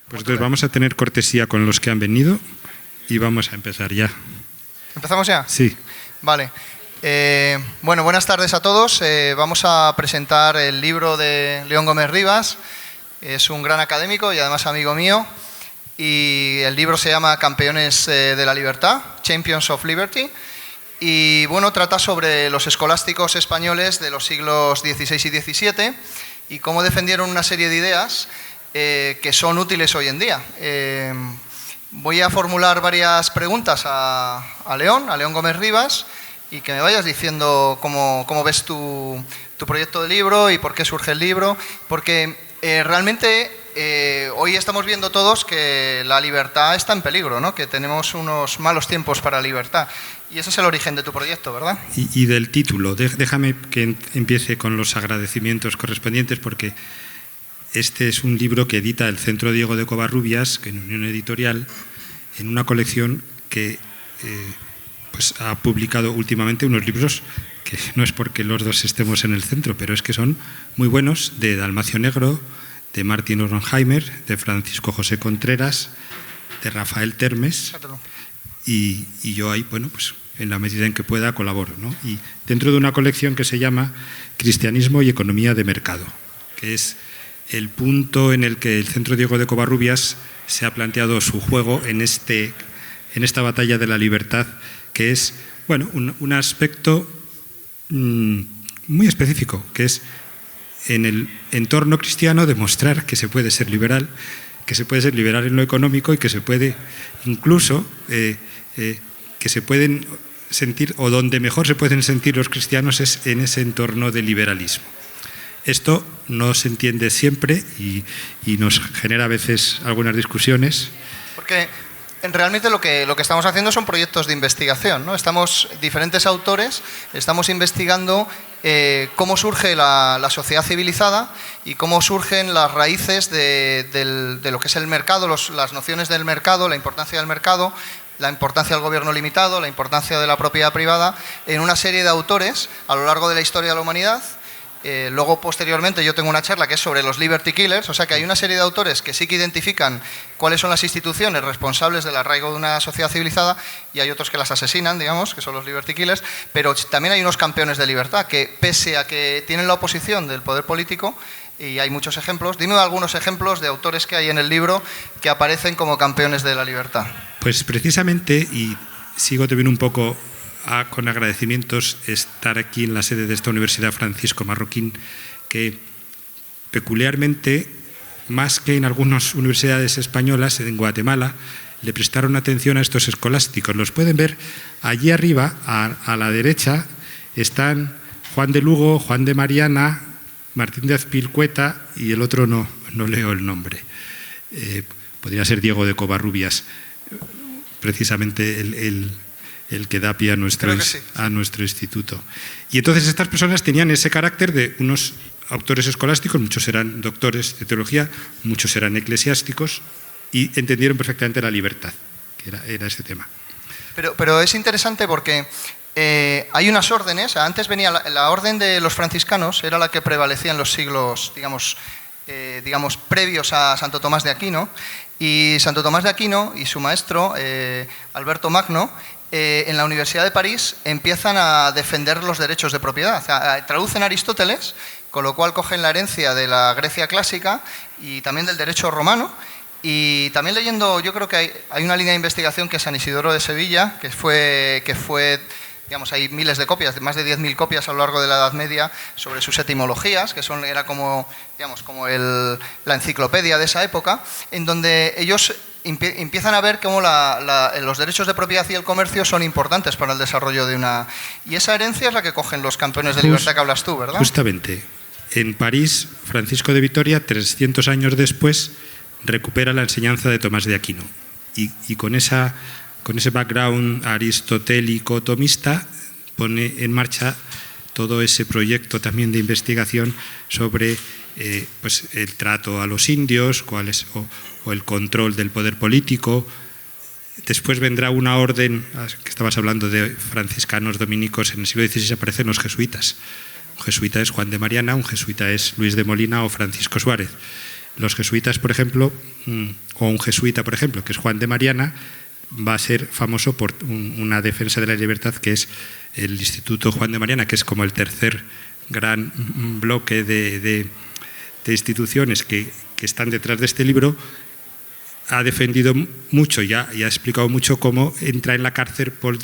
Pues entonces vamos a tener cortesía con los que han venido y vamos a empezar ya. ¿Empezamos ya? Sí. Vale. Bueno, buenas tardes a todos. Vamos a presentar el libro de León Gómez Rivas. Es un gran académico y además amigo mío. Y el libro se llama Campeones de la Libertad, Champions of Liberty. Y bueno, trata sobre los escolásticos españoles de los siglos XVI y XVII y cómo defendieron una serie de ideas que son útiles hoy en día. Voy a formular varias preguntas a León Gómez Rivas, y que me vayas diciendo cómo ves tu proyecto de libro y por qué surge el libro, porque realmente hoy estamos viendo todos que la libertad está en peligro, ¿no? Que tenemos unos malos tiempos para la libertad, y ese es el origen de tu proyecto, ¿verdad? Y del título, déjame que empiece con los agradecimientos correspondientes, porque este es un libro que edita el Centro Diego de Covarrubias, que en Unión Editorial, en una colección que pues ha publicado últimamente unos libros que no es porque los dos estemos en el centro, pero es que son muy buenos, de Dalmacio Negro, de Martín Oronheimer, de Francisco José Contreras, de Rafael Termes, y yo ahí, bueno, pues en la medida en que pueda colaboro, ¿no? Y dentro de una colección que se llama Cristianismo y Economía de Mercado, que es el punto en el que el Centro Diego de Covarrubias se ha planteado su juego en esta batalla de la libertad, que es, bueno, un aspecto muy específico, que es en el entorno cristiano demostrar que se puede ser liberal, en lo económico, y que se puede incluso que se pueden sentir, o donde mejor se pueden sentir los cristianos es en ese entorno de liberalismo. Esto no se entiende siempre y nos genera a veces algunas discusiones. Porque realmente lo que estamos haciendo son proyectos de investigación, ¿no? Diferentes autores, estamos investigando cómo surge la sociedad civilizada y cómo surgen las raíces de lo que es el mercado, las nociones del mercado, la importancia del mercado, la importancia del gobierno limitado, la importancia de la propiedad privada, en una serie de autores a lo largo de la historia de la humanidad. Luego, posteriormente, yo tengo una charla que es sobre los Liberty Killers, o sea que hay una serie de autores que sí que identifican cuáles son las instituciones responsables del arraigo de una sociedad civilizada, y hay otros que las asesinan, digamos, que son los Liberty Killers, pero también hay unos campeones de libertad que, pese a que tienen la oposición del poder político, y hay muchos ejemplos, dime algunos ejemplos de autores que hay en el libro que aparecen como campeones de la libertad. Pues precisamente, y sigo también un poco con agradecimientos, estar aquí en la sede de esta Universidad Francisco Marroquín, que peculiarmente, más que en algunas universidades españolas, en Guatemala, le prestaron atención a estos escolásticos. Los pueden ver allí arriba, a la derecha, están Juan de Lugo, Juan de Mariana, Martín de Azpilcueta, y el otro no leo el nombre. Podría ser Diego de Covarrubias, precisamente el que da pie a nuestro instituto. Y entonces estas personas tenían ese carácter de unos autores escolásticos, muchos eran doctores de teología, muchos eran eclesiásticos, y entendieron perfectamente la libertad, que era ese tema. Pero es interesante porque hay unas órdenes. Antes venía la orden de los franciscanos, era la que prevalecía en los siglos, digamos previos a Santo Tomás de Aquino, y Santo Tomás de Aquino y su maestro, Alberto Magno, en la Universidad de París empiezan a defender los derechos de propiedad. O sea, traducen Aristóteles, con lo cual cogen la herencia de la Grecia clásica y también del derecho romano. Y también leyendo, yo creo que hay una línea de investigación que es San Isidoro de Sevilla, que fue digamos, hay miles de copias, más de 10.000 copias a lo largo de la Edad Media sobre sus etimologías, que era como, digamos, como la enciclopedia de esa época, en donde ellos empiezan a ver cómo los derechos de propiedad y el comercio son importantes para el desarrollo de una... Y esa herencia es la que cogen los campeones de libertad que hablas tú, ¿verdad? Justamente. En París, Francisco de Vitoria, 300 años después, recupera la enseñanza de Tomás de Aquino. Y con ese background aristotélico tomista pone en marcha todo ese proyecto también de investigación sobre pues el trato a los indios, o el control del poder político. Después vendrá una orden, que estabas hablando de franciscanos dominicos, en el siglo XVI aparecen los jesuitas. Un jesuita es Juan de Mariana, un jesuita es Luis de Molina o Francisco Suárez. Los jesuitas, por ejemplo, o un jesuita, por ejemplo, que es Juan de Mariana, va a ser famoso por una defensa de la libertad, que es el Instituto Juan de Mariana, que es como el tercer gran bloque de instituciones que están detrás de este libro. Ha defendido mucho y ha explicado mucho cómo entra en la cárcel por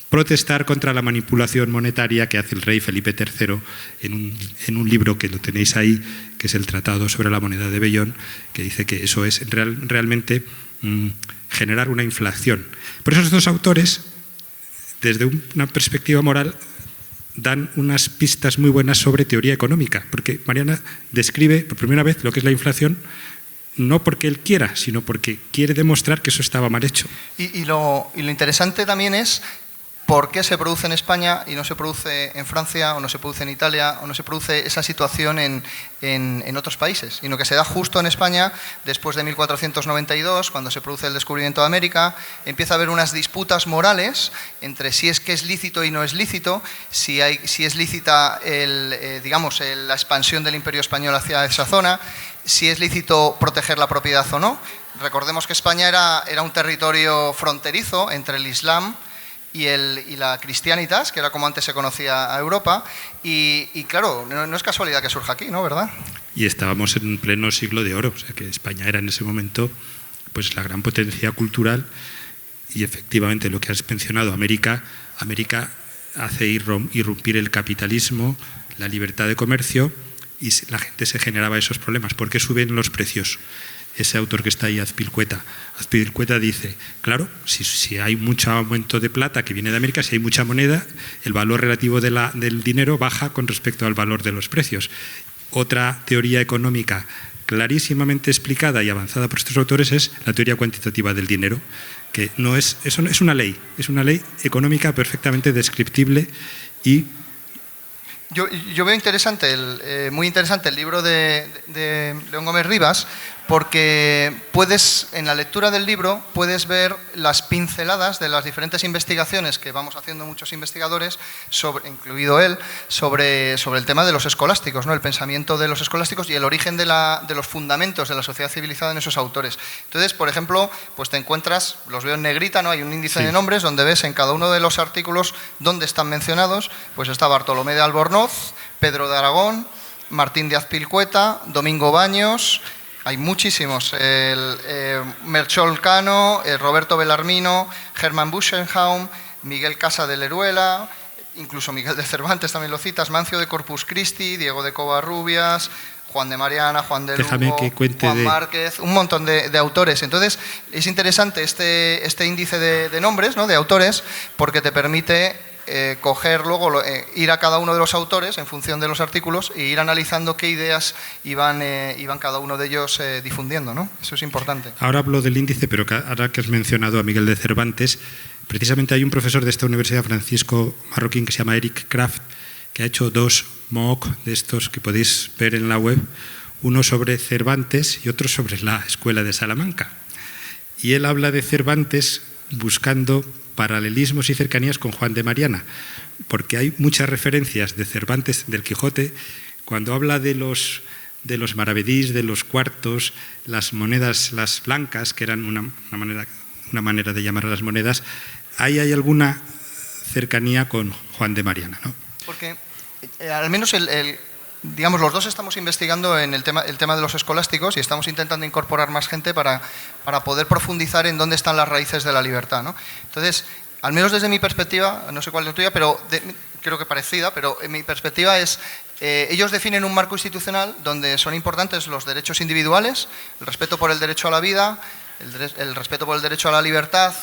protestar contra la manipulación monetaria que hace el rey Felipe III en un libro que lo tenéis ahí, que es el Tratado sobre la moneda de Bellón, que dice que eso es realmente generar una inflación. Por eso estos autores, desde una perspectiva moral, dan unas pistas muy buenas sobre teoría económica, porque Mariana describe por primera vez lo que es la inflación, no porque él quiera, sino porque quiere demostrar que eso estaba mal hecho. Y lo interesante también es por qué se produce en España y no se produce en Francia, o no se produce en Italia, o no se produce esa situación en otros países, sino que se da justo en España después de 1492, cuando se produce el descubrimiento de América. Empieza a haber unas disputas morales entre si es que es lícito y no es lícito, si es lícita la expansión del Imperio Español hacia esa zona, si es lícito proteger la propiedad o no. Recordemos que España era un territorio fronterizo entre el Islam y la Cristianitas, que era como antes se conocía a Europa, y claro, no es casualidad que surja aquí, ¿no? ¿Verdad? Y estábamos en pleno siglo de oro, o sea que España era en ese momento pues la gran potencia cultural, y efectivamente lo que has mencionado, América hace irrumpir el capitalismo, la libertad de comercio, y la gente se generaba esos problemas. ¿Por qué suben los precios? Ese autor que está ahí, Azpilicueta dice, claro, si hay mucho aumento de plata que viene de América, si hay mucha moneda, el valor relativo del dinero baja con respecto al valor de los precios. Otra teoría económica clarísimamente explicada y avanzada por estos autores es la teoría cuantitativa del dinero, que eso es una ley económica perfectamente descriptible. Y yo veo muy interesante el libro de León Gómez Rivas, porque en la lectura del libro puedes ver las pinceladas de las diferentes investigaciones que vamos haciendo muchos investigadores, incluido él, sobre el tema de los escolásticos, ¿no? El pensamiento de los escolásticos y el origen de los fundamentos de la sociedad civilizada en esos autores. Entonces, por ejemplo, pues te encuentras, los veo en negrita, ¿no? Hay un índice de nombres donde ves en cada uno de los artículos dónde están mencionados. Pues está Bartolomé de Albornoz, Pedro de Aragón, Martín de Azpilicueta, Domingo Baños. Hay muchísimos, Melchor Cano, Roberto Bellarmino, Germán Buschenbaum, Miguel Casa de Leruela, incluso Miguel de Cervantes también lo citas, Mancio de Corpus Christi, Diego de Covarrubias, Juan de Mariana, Juan de Lugo, Juan Márquez, un montón de autores. Entonces, es interesante este índice de nombres, ¿no? De autores, porque te permite coger luego, ir a cada uno de los autores en función de los artículos e ir analizando qué ideas iban cada uno de ellos difundiendo, ¿no? Eso es importante. Ahora hablo del índice, pero ahora que has mencionado a Miguel de Cervantes, precisamente hay un profesor de esta universidad, Francisco Marroquín, que se llama Eric Kraft, que ha hecho 2 MOOC de estos que podéis ver en la web, uno sobre Cervantes y otro sobre la Escuela de Salamanca. Y él habla de Cervantes buscando paralelismos y cercanías con Juan de Mariana, porque hay muchas referencias de Cervantes, del Quijote, cuando habla de los maravedís, de los cuartos, las monedas, las blancas, que eran una manera de llamar a las monedas. Ahí hay alguna cercanía con Juan de Mariana, ¿no? Porque al menos digamos, los dos estamos investigando en el tema de los escolásticos y estamos intentando incorporar más gente para poder profundizar en dónde están las raíces de la libertad, ¿no? Entonces, al menos desde mi perspectiva, no sé cuál es la tuya, pero creo que parecida, pero en mi perspectiva es, ellos definen un marco institucional donde son importantes los derechos individuales, el respeto por el derecho a la vida, el respeto por el derecho a la libertad,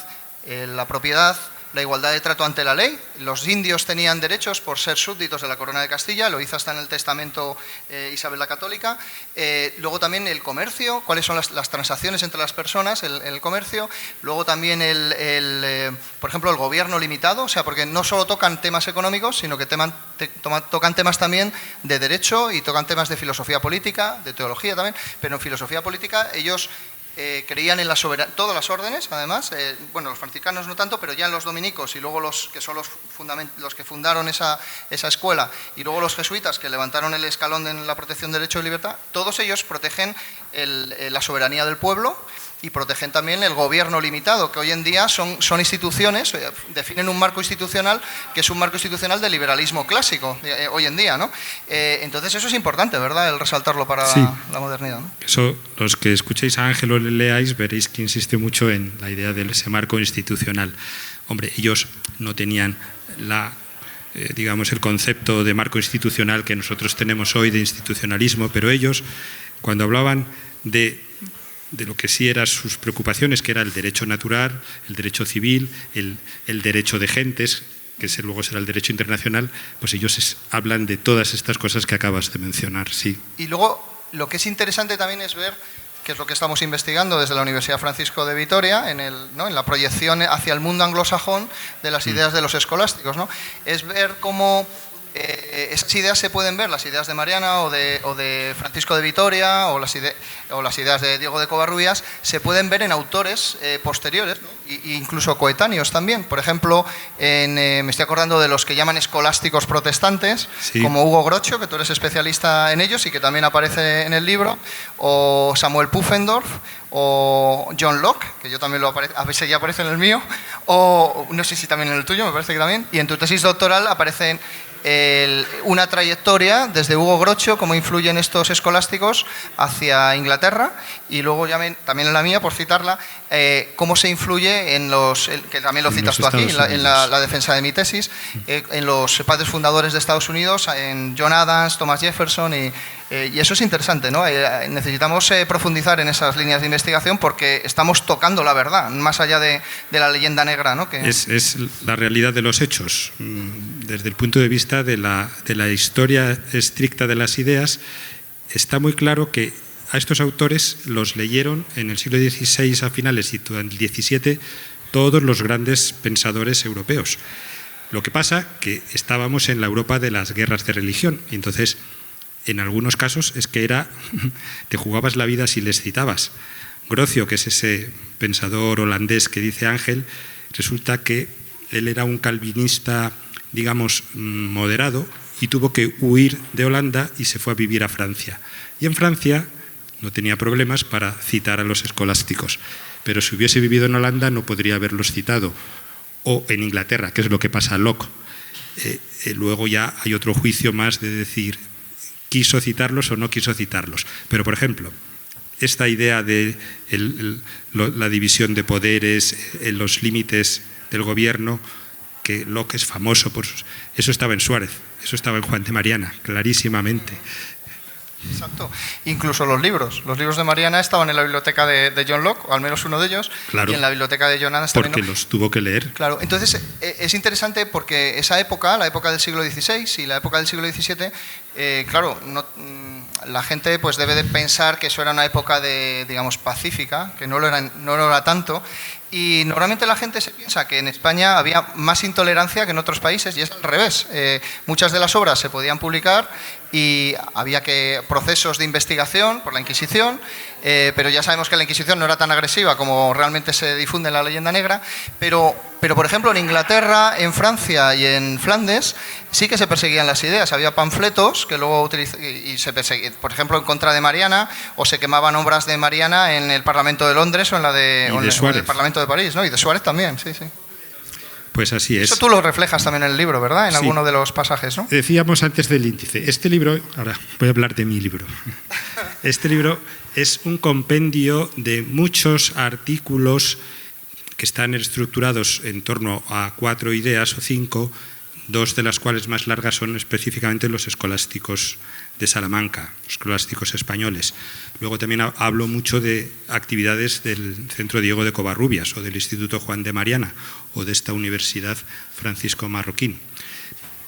la propiedad, la igualdad de trato ante la ley. Los indios tenían derechos por ser súbditos de la Corona de Castilla, lo hizo hasta en el testamento Isabel la Católica. Luego también el comercio, cuáles son las transacciones entre las personas, el comercio. Luego también, por ejemplo, el gobierno limitado, o sea, porque no solo tocan temas económicos, sino que tocan temas también de derecho y tocan temas de filosofía política, de teología también, pero en filosofía política ellos creían en la soberanía, todas las órdenes, además, bueno, los franciscanos no tanto, pero ya los dominicos y luego los que son los que fundaron esa escuela, y luego los jesuitas que levantaron el escalón en la protección del derecho de libertad, todos ellos protegen la soberanía del pueblo y protegen también el gobierno limitado, que hoy en día son instituciones, definen un marco institucional que es un marco institucional del liberalismo clásico, hoy en día, ¿no? Entonces eso es importante, ¿verdad?, el resaltarlo para la modernidad, ¿no? Eso, los que escuchéis a Ángel o le leáis, veréis que insiste mucho en la idea de ese marco institucional. Hombre, ellos no tenían digamos, el concepto de marco institucional que nosotros tenemos hoy de institucionalismo, pero ellos, cuando hablaban de lo que sí eran sus preocupaciones, que era el derecho natural, el derecho civil, el derecho de gentes, que luego será el derecho internacional, pues ellos hablan de todas estas cosas que acabas de mencionar, sí. Y luego, lo que es interesante también es ver, que es lo que estamos investigando desde la Universidad Francisco de Vitoria, en la proyección hacia el mundo anglosajón de las ideas de los escolásticos, ¿no? Es ver cómo esas ideas se pueden ver, las ideas de Mariana o de Francisco de Vitoria o las ideas de Diego de Covarrubias, se pueden ver en autores posteriores, ¿no? E incluso coetáneos también. Por ejemplo, me estoy acordando de los que llaman escolásticos protestantes, sí, como Hugo Grocho, que tú eres especialista en ellos y que también aparece en el libro, o Samuel Pufendorf, o John Locke, que yo también a veces ya aparece en el mío, o no sé si también en el tuyo, me parece que también, y en tu tesis doctoral aparecen una trayectoria desde Hugo Grocho, cómo influyen estos escolásticos hacia Inglaterra, y luego también en la mía, por citarla, cómo se influye que también lo citas tú aquí, en la defensa de mi tesis, en los padres fundadores de Estados Unidos, en John Adams, Thomas Jefferson, y eso es interesante, ¿no? Necesitamos profundizar en esas líneas de investigación porque estamos tocando la verdad, más allá de la leyenda negra, ¿no? Es la realidad de los hechos. Desde el punto de vista de la historia estricta de las ideas, está muy claro que a estos autores los leyeron en el siglo XVI a finales y durante el XVII todos los grandes pensadores europeos. Lo que pasa que estábamos en la Europa de las guerras de religión, y entonces en algunos casos es que te jugabas la vida si les citabas. Grocio, que es ese pensador holandés que dice Ángel, resulta que él era un calvinista, digamos, moderado, y tuvo que huir de Holanda y se fue a vivir a Francia. Y en Francia no tenía problemas para citar a los escolásticos, pero si hubiese vivido en Holanda no podría haberlos citado, o en Inglaterra, que es lo que pasa a Locke. Luego ya hay otro juicio más de decir, quiso citarlos o no quiso citarlos. Pero, por ejemplo, esta idea de la división de poderes, los límites del gobierno, que Locke es famoso por eso estaba en Suárez, eso estaba en Juan de Mariana, clarísimamente. Exacto. Incluso los libros de Mariana estaban en la biblioteca de John Locke, o al menos uno de ellos, claro, y en la biblioteca de John Adams también. Porque los tuvo que leer. Claro, entonces es interesante porque esa época, la época del siglo XVI y la época del siglo XVII, claro, la gente pues debe de pensar que eso era una época digamos, pacífica, que no lo era tanto. Y normalmente la gente se piensa que en España había más intolerancia que en otros países, y es al revés. Muchas de las obras se podían publicar y había procesos de investigación por la Inquisición, pero ya sabemos que la Inquisición no era tan agresiva como realmente se difunde en la leyenda negra, pero por ejemplo en Inglaterra, en Francia y en Flandes sí que se perseguían las ideas. Había panfletos que luego se perseguían, por ejemplo en contra de Mariana, o se quemaban obras de Mariana en el Parlamento de Londres o en el Parlamento de París, ¿no? Y de Suárez también, sí, sí. Pues así es. Eso tú lo reflejas también en el libro, ¿verdad? En alguno de los pasajes, ¿no? Decíamos antes del índice. Este libro, ahora voy a hablar de mi libro. Este libro es un compendio de muchos artículos que están estructurados en torno a 4 ideas o 5, 2 de las cuales más largas son específicamente los escolásticos de Salamanca, los escolásticos españoles. Luego también hablo mucho de actividades del Centro Diego de Covarrubias o del Instituto Juan de Mariana o de esta Universidad Francisco Marroquín.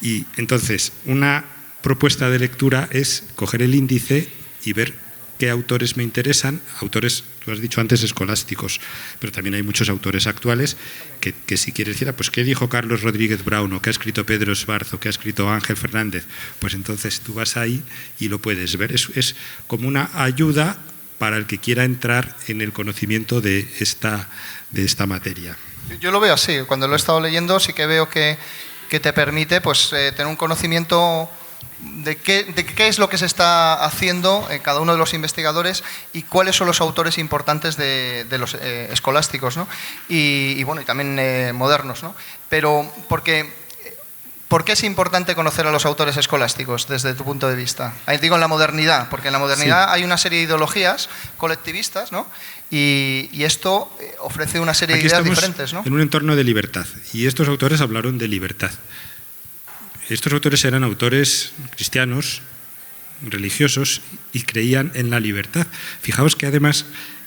Y entonces, una propuesta de lectura es coger el índice y ver qué autores me interesan, autores, tú has dicho antes, escolásticos, pero también hay muchos autores actuales que si quieres decir, pues ¿qué dijo Carlos Rodríguez Brown, o qué ha escrito Pedro Esbarzo, qué ha escrito Ángel Fernández? Pues entonces tú vas ahí y lo puedes ver. Es como una ayuda para el que quiera entrar en el conocimiento de esta materia. Yo lo veo así, cuando lo he estado leyendo sí que veo que te permite pues, tener un conocimiento de qué es lo que se está haciendo en cada uno de los investigadores y cuáles son los autores importantes de los escolásticos, ¿no? y bueno, y también modernos, ¿no? Pero ¿por qué es importante conocer a los autores escolásticos desde tu punto de vista? Ahí digo en la modernidad, porque en la modernidad hay una serie de ideologías colectivistas, ¿no? Y esto ofrece una serie de ideas diferentes, ¿no? En un entorno de libertad, y estos autores hablaron de libertad. Estos autores eran autores cristianos, religiosos, y creían en la libertad. Fijaos que además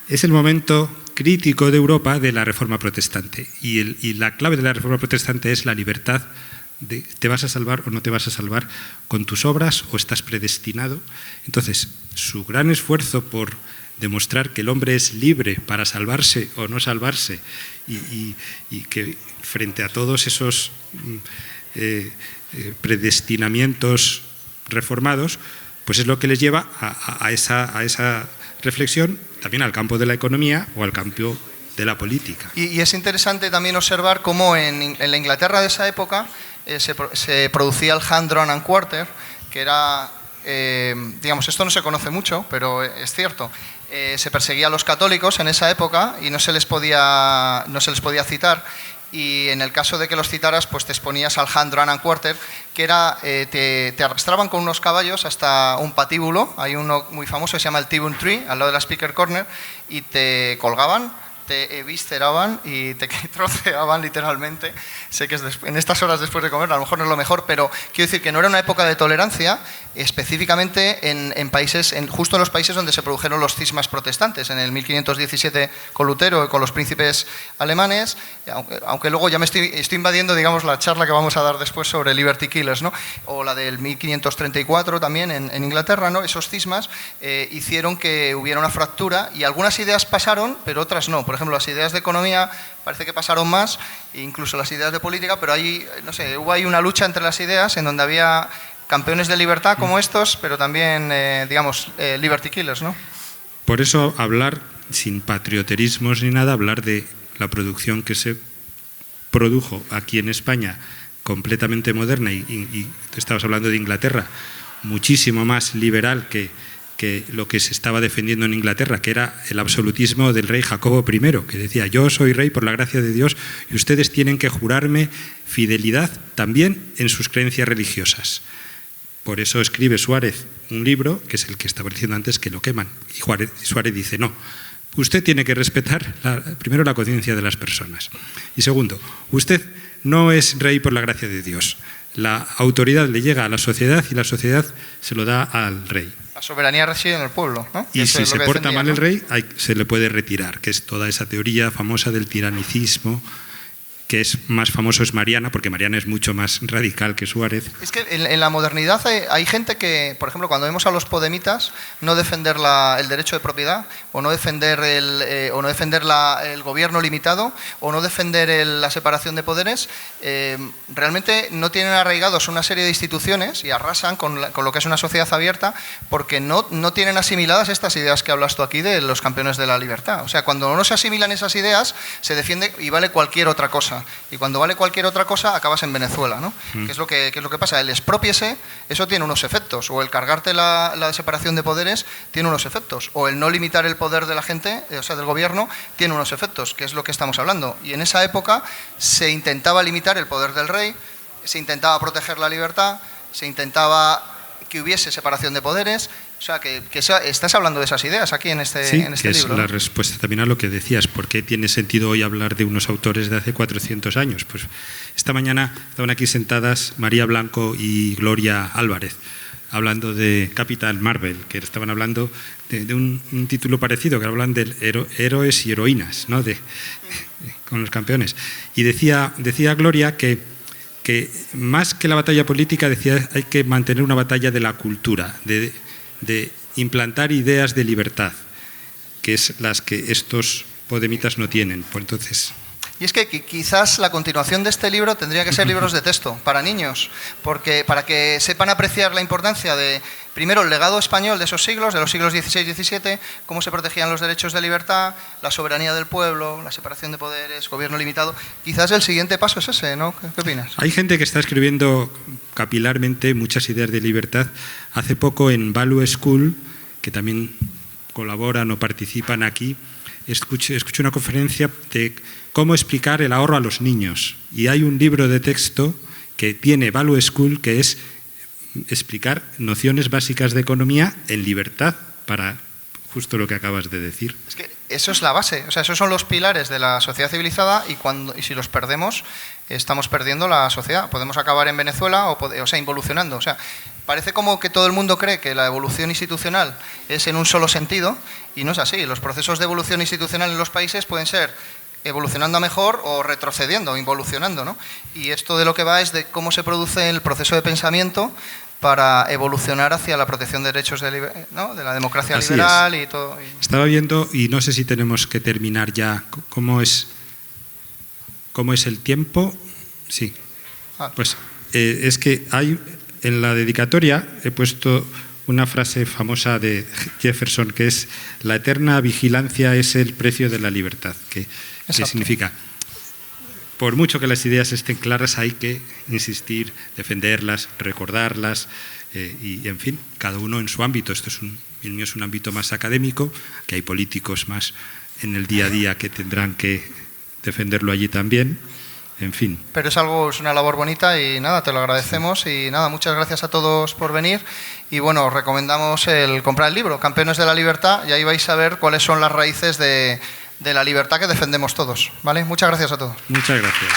es el momento crítico de Europa de la Reforma Protestante, y la clave de la Reforma Protestante es la libertad. ¿Te vas a salvar o no te vas a salvar con tus obras o estás predestinado? Entonces, su gran esfuerzo por demostrar que el hombre es libre para salvarse o no salvarse y que frente a todos esos predestinamientos reformados, pues es lo que les lleva a esa reflexión, también al campo de la economía o al campo de la política. Y es interesante también observar cómo en la Inglaterra de esa época se producía el Hand Drawn and Quarter, que era, digamos, esto no se conoce mucho, pero es cierto, se perseguía a los católicos en esa época y no se les podía citar, y en el caso de que los citaras, pues te exponías al Hand Drawn and Quarter, que era, te arrastraban con unos caballos hasta un patíbulo, hay uno muy famoso que se llama el Tyburn Tree, al lado de la Speaker Corner, y te colgaban, te evisceraban y te troceaban literalmente. Sé que es en estas horas después de comer, a lo mejor no es lo mejor, pero quiero decir que no era una época de tolerancia, específicamente en países, justo en los países donde se produjeron los cismas protestantes, en el 1517 con Lutero y con los príncipes alemanes, aunque luego ya me estoy invadiendo, digamos, la charla que vamos a dar después sobre Liberty Killers, ¿no? O la del 1534 también en Inglaterra, ¿no? Esos cismas hicieron que hubiera una fractura y algunas ideas pasaron, pero otras no. Por ejemplo, las ideas de economía parece que pasaron más, incluso las ideas de política, pero ahí, no sé, hubo ahí una lucha entre las ideas en donde había campeones de libertad como estos, pero también, digamos, Liberty Killers, ¿no? Por eso hablar, sin patrioterismos ni nada, hablar de la producción que se produjo aquí en España, completamente moderna, y tú estabas hablando de Inglaterra, muchísimo más liberal que lo que se estaba defendiendo en Inglaterra, que era el absolutismo del rey Jacobo I, que decía: yo soy rey por la gracia de Dios y ustedes tienen que jurarme fidelidad también en sus creencias religiosas. Por eso escribe Suárez un libro, que es el que estaba diciendo antes, que lo queman. Y Suárez dice: no, usted tiene que respetar primero la conciencia de las personas. Y segundo, usted no es rey por la gracia de Dios. La autoridad le llega a la sociedad y la sociedad se lo da al rey. La soberanía reside en el pueblo, ¿no? Y si se porta mal el rey, se le puede retirar, que es toda esa teoría famosa del tiranicismo, que es más famoso es Mariana, porque Mariana es mucho más radical que Suárez. Es que en la modernidad hay gente que, por ejemplo, cuando vemos a los podemitas no defender el derecho de propiedad, o no defender el gobierno limitado, o no defender la separación de poderes, realmente no tienen arraigados una serie de instituciones y arrasan con lo que es una sociedad abierta, porque no tienen asimiladas estas ideas que hablas tú aquí de los campeones de la libertad. O sea, cuando no se asimilan esas ideas, se defiende y vale cualquier otra cosa. Y cuando vale cualquier otra cosa, acabas en Venezuela, ¿no? ¿Qué es lo que pasa? El expropiese, eso tiene unos efectos. O el cargarte la separación de poderes tiene unos efectos. O el no limitar el poder de la gente, o sea, del gobierno, tiene unos efectos, que es lo que estamos hablando. Y en esa época se intentaba limitar el poder del rey, se intentaba proteger la libertad, se intentaba que hubiese separación de poderes. O sea, que estás hablando de esas ideas aquí en este libro. Sí, que libro, es la respuesta también a lo que decías. ¿Por qué tiene sentido hoy hablar de unos autores de hace 400 años? Pues esta mañana estaban aquí sentadas María Blanco y Gloria Álvarez, hablando de Capitán Marvel, que estaban hablando de un título parecido, que hablan de héroes y heroínas, ¿no? Con los campeones. Y decía Gloria que más que la batalla política, decía, hay que mantener una batalla de la cultura, de implantar ideas de libertad, que es las que estos podemitas no tienen. Pues entonces, Y es que quizás la continuación de este libro tendría que ser libros de texto para niños, porque para que sepan apreciar la importancia de, primero, el legado español de esos siglos, de los siglos XVI y XVII, cómo se protegían los derechos de libertad, la soberanía del pueblo, la separación de poderes, gobierno limitado. Quizás el siguiente paso es ese, ¿no? ¿Qué opinas? Hay gente que está escribiendo capilarmente muchas ideas de libertad. Hace poco en Value School, que también colaboran o participan aquí, escuché una conferencia de cómo explicar el ahorro a los niños. Y hay un libro de texto que tiene Value School, que es explicar nociones básicas de economía en libertad, para justo lo que acabas de decir. Es que eso es la base, o sea, esos son los pilares de la sociedad civilizada y si los perdemos, estamos perdiendo la sociedad. Podemos acabar en Venezuela o sea, involucionando. O sea, parece como que todo el mundo cree que la evolución institucional es en un solo sentido y no es así. Los procesos de evolución institucional en los países pueden ser evolucionando a mejor o retrocediendo, involucionando, ¿no? Y esto de lo que va es de cómo se produce el proceso de pensamiento para evolucionar hacia la protección de derechos ¿no? de la democracia Así liberal es. y todo. Estaba viendo, y no sé si tenemos que terminar ya, ¿cómo es el tiempo? Sí. Pues es que hay, en la dedicatoria he puesto una frase famosa de Jefferson, que es: la eterna vigilancia es el precio de la libertad, que significa, por mucho que las ideas estén claras, hay que insistir, defenderlas, recordarlas, y en fin, cada uno en su ámbito. El mío es un ámbito más académico, que hay políticos más en el día a día que tendrán que defenderlo allí también. En fin. Pero es una labor bonita y nada, te lo agradecemos. Sí. Y nada, muchas gracias a todos por venir. Y bueno, os recomendamos comprar el libro, Campeones de la Libertad, y ahí vais a ver cuáles son las raíces de la libertad que defendemos todos. ¿Vale? Muchas gracias a todos. Muchas gracias.